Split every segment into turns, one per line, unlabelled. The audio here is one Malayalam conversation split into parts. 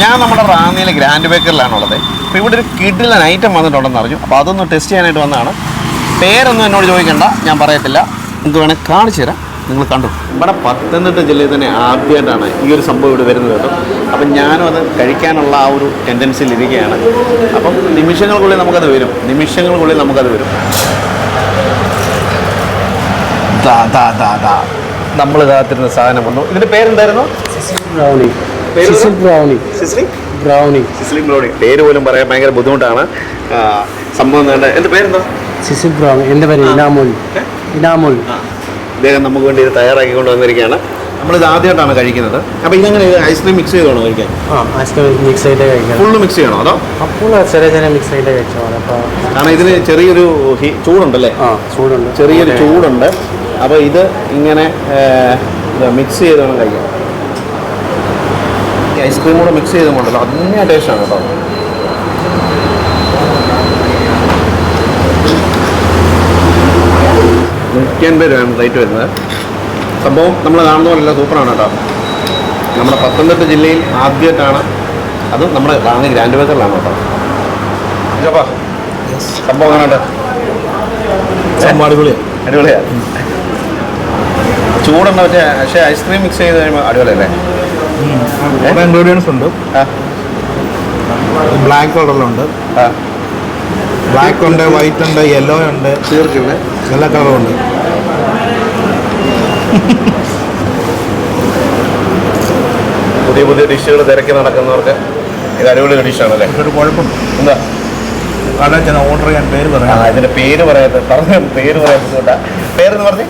ഞാൻ നമ്മുടെ റാന്നിയിലെ ഗ്രാൻഡ് ബേക്കറിലാണുള്ളത്. അപ്പോൾ ഇവിടെ ഒരു കിഡിലൻ ഐറ്റം വന്നിട്ടുണ്ടെന്ന് അറിഞ്ഞു. അപ്പോൾ അതൊന്ന് ടെസ്റ്റ് ചെയ്യാനായിട്ട് വന്നതാണ്. പേരൊന്നും എന്നോട് ചോദിക്കണ്ട, ഞാൻ പറയത്തില്ല. നിങ്ങൾക്ക് വേണമെങ്കിൽ കാണിച്ചു തരാം, നിങ്ങൾ കണ്ടു. ഇവിടെ പത്തനംതിട്ട ജില്ലയിൽ തന്നെ ആദ്യമായിട്ടാണ് ഈ ഒരു സംഭവം ഇവിടെ വരുന്നത് കേട്ടോ. അപ്പം ഞാനും അത് കഴിക്കാനുള്ള ആ ഒരു ടെൻഡൻസിയിൽ ഇരിക്കുകയാണ്. അപ്പം നിമിഷങ്ങൾക്കുള്ളിൽ നമുക്കത് വരും. നമ്മൾ കാത്തിരുന്ന സാധനം വന്നു. ഇതിൻ്റെ പേരെന്തായിരുന്നു? സിസിലി ബ്രൗണി. പേര് പോലും പറയാൻ ഭയങ്കര ബുദ്ധിമുട്ടാണ്. സംഭവം എന്ത് പേരെന്താ?
സിസിലി ബ്രൗണി. എൻ്റെ പേര് ഇനാമോൾ.
അദ്ദേഹം നമുക്ക് വേണ്ടി ഇത് തയ്യാറാക്കിക്കൊണ്ട് വന്നിരിക്കുകയാണ്. നമ്മളിത് ആദ്യമായിട്ടാണ് കഴിക്കുന്നത്. അപ്പോൾ ഇതെങ്ങനെ ഐസ്ക്രീം മിക്സ് ചെയ്തോണോ കഴിക്കാൻ?
ഐസ്ക്രീം മിക്സ് ചെയ്ത് കഴിക്കാം.
ഫുള്ള് മിക്സ് ചെയ്യണോ അതോ?
ചെറിയ മിക്സ് ചെയ്ത് കഴിച്ചോ.
കാരണം ഇതിന് ചെറിയൊരു ചൂടുണ്ടല്ലേ?
ചൂടുണ്ട്,
ചെറിയൊരു ചൂടുണ്ട്. അപ്പോൾ ഇത് ഇങ്ങനെ മിക്സ് ചെയ്ത് വേണം കഴിക്കാം. ഐസ്ക്രീം കൂടെ മിക്സ് ചെയ്തുകൊണ്ടല്ലോ അതിൻ്റെ ടേസ്റ്റാണ് കേട്ടോ. ₹150 റേറ്റ് വരുന്നത്. സംഭവം നമ്മൾ കാണുന്ന പോലെയല്ല, സൂപ്പറാണ് കേട്ടോ. നമ്മുടെ പത്തനംതിട്ട ജില്ലയിൽ ആദ്യമായിട്ടാണ്, അത് നമ്മുടെ റാന്നി ഗ്രാൻഡ് ബേക്കറിലാണ് കേട്ടോ. ചോപ്പാ സംഭവം കാണാണ്ട് അടിപൊളിയാണ്. ചൂടുണ്ട് പക്ഷേ ഐസ്ക്രീം മിക്സ് ചെയ്ത് കഴിയുമ്പോൾ അടിപൊളിയല്ലേ?
ഇൻഗ്രീഡിയൻസ് ഉണ്ട്. ബ്ലാക്ക് കളറിലുണ്ട്, ബ്ലാക്ക് ഉണ്ട്, വൈറ്റ് ഉണ്ട്, യെല്ലോ ഉണ്ട്,
തീർച്ചയായും
എല്ലാ കളറും ഉണ്ട്.
പുതിയ ഡിഷുകൾ തിരക്കി നടക്കുന്നവർക്ക് ഇത് അടിപൊളി ഡിഷാണല്ലേ?
ഒരു കുഴപ്പമുണ്ട്.
എന്താ
അവിടെ ഓർഡർ ചെയ്യാൻ പേര് പറയാം.
ഇതിൻ്റെ പേര് പറയാത്ത പേരെന്ന് പറഞ്ഞ്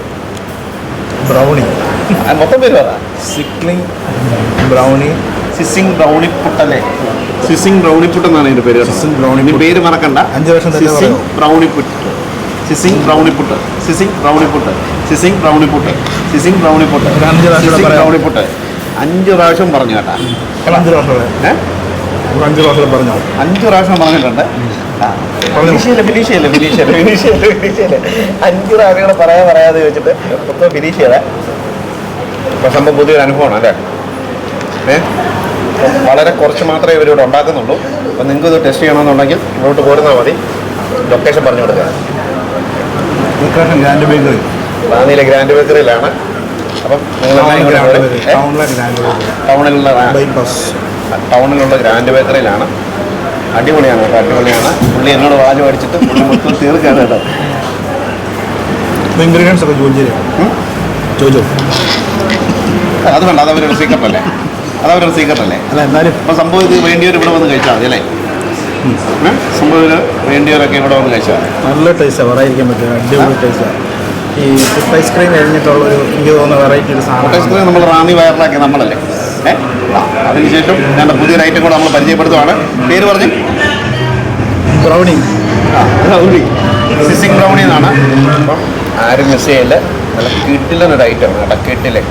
ബ്രൗണി.
മൊത്തം പേര് പറ.
സിക്ലിംഗ് ബ്രൗണി.
സിസിംഗ് ബ്രൗണി പുട്ടല്ലേ? സിസിംഗ് ബ്രൗണി പുട്ട് എന്നാണ് ഇതിൻ്റെ പേര്.
സിസിംഗ് ബ്രൗണി.
പേര് മറക്കണ്ട.
5 വർഷം തന്നെ
സിസിംഗ് ബ്രൗണി പുട്ട്. സിസിംഗ് ബ്രൗണി പുട്ട്. 5 പ്രാവശ്യം പറഞ്ഞു കേട്ടാ.
5 പ്രാവശ്യം പറഞ്ഞു.
5 പ്രാവശ്യം പറഞ്ഞിട്ടുണ്ട്. ഫിനിഷ് 5 പ്രാവശ്യം പറയാതെ ചോദിച്ചിട്ട് മൊത്തം ഫിനിഷ് ചെയ്തേ. അപ്പോൾ സംഭവം പുതിയൊരു അനുഭവമാണ് അല്ലേ? വളരെ കുറച്ച് മാത്രമേ ഇവരിവിടെ ഉണ്ടാക്കുന്നുള്ളൂ. അപ്പോൾ നിങ്ങൾക്ക് ഇത് ടെസ്റ്റ് ചെയ്യണമെന്നുണ്ടെങ്കിൽ ഇങ്ങോട്ട് പോരുന്നാൽ മതി. ലൊക്കേഷൻ പറഞ്ഞു കൊടുക്കുക.
ഗ്രാൻഡ് ബേക്കറി,
റാന്നിയിലെ ഗ്രാൻഡ് ബേക്കറിയിലാണ്. അപ്പം ടൗണിലുള്ള ഗ്രാൻഡ് ബേക്കറിയിലാണ്. അടിപൊളിയാണ് കേട്ടോ, അടിപൊളിയാണ്. പുള്ളി എന്നോട് വാല് പഠിച്ചിട്ട് പുള്ളി മൊത്തം തീർക്കാണ് കേട്ടോ.
ഇൻഗ്രീഡിയൻസ് ഒക്കെ ചോദിച്ചോ.
അത് വേണ്ട, അതവരൊരു സീക്രട്ടല്ലേ? അല്ല എന്നാലും ഇപ്പം സംഭവം ഇത് വേണ്ടിയവർ ഇവിടെ വന്ന് കഴിച്ചാൽ മതി അല്ലേ? സംഭവം വേണ്ടിയവരൊക്കെ ഇവിടെ വന്ന് കഴിച്ചാൽ മതി.
നല്ല ടേസ്റ്റാണ്, പറയാതിരിക്കാൻ പറ്റും. അടിപൊളി ടേസ്റ്റാണ്. ഈ ഫുഡ് ഐസ്ക്രീം കഴിഞ്ഞിട്ടുള്ളൊരു എനിക്ക് തോന്നുന്ന വെറൈറ്റി ഒരു സാധനം.
ഐസ്ക്രീം നമ്മൾ റാന്നി വയറിലാക്കി നമ്മളല്ലേ? അതിനുശേഷം ഞാൻ പുതിയൊരു ഐറ്റം കൂടെ നമ്മൾ പരിചയപ്പെടുത്തുവാണ്. പേര് പറഞ്ഞ്
ബ്രൗണി.
സിസിംഗ് ബ്രൗണി എന്നാണ്. അപ്പം ആരും മിസ് ചെയ്യില്ല. നല്ല കിട്ടില്ലെന്നൊരു ഐറ്റമാണ് കേട്ടോ, കിട്ടില്ലേ?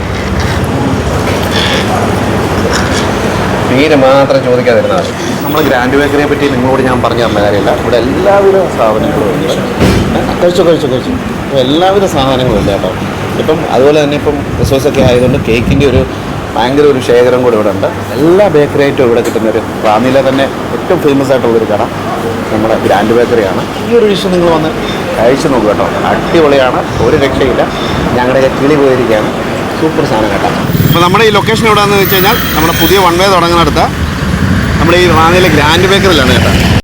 പേര് മാത്രം ചോദിക്കാതിരുന്നാൽ മതി. നമ്മൾ ഗ്രാൻഡ് ബേക്കറിയെ പറ്റി നിങ്ങളോട് ഞാൻ പറഞ്ഞു തന്ന കാര്യമില്ല. ഇവിടെ എല്ലാവിധ സാധനങ്ങളും ഉണ്ട്. കഴിച്ചു എല്ലാവിധ സാധനങ്ങളും ഉണ്ട് കേട്ടോ. ഇപ്പം അതുപോലെ തന്നെ ഇപ്പം ക്രിസ്മസൊക്കെ ആയതുകൊണ്ട് കേക്കിൻ്റെ ഭയങ്കര ഒരു ശേഖരം കൂടെ ഇവിടെ ഉണ്ട്. എല്ലാ ബേക്കറി ഐറ്റവും ഇവിടെ കിട്ടുന്നൊരു റാന്നിയിലെ തന്നെ ഏറ്റവും ഫേമസ് ആയിട്ടുള്ളൊരു കട നമ്മുടെ ഗ്രാൻഡ് ബേക്കറിയാണ്. ഈ ഒരു ഡിഷ് നിങ്ങൾ വന്ന് കഴിച്ചു നോക്കുക കേട്ടോ, അടിപൊളിയാണ്, ഒരു രക്ഷയില്ല. ഞങ്ങളുടെ കിളി പോയിരിക്കുകയാണ്. സൂപ്പർ സാധനം കേട്ടോ. അപ്പോൾ നമ്മുടെ ഈ ലൊക്കേഷൻ എവിടെയാണെന്ന് വെച്ച് കഴിഞ്ഞാൽ നമ്മുടെ പുതിയ വൺ വേ തുടങ്ങുന്നിടത്ത് നമ്മുടെ ഈ റാന്നിയിലെ ഗ്രാൻഡ് ബേക്കറിയിലാണ് കേട്ടോ.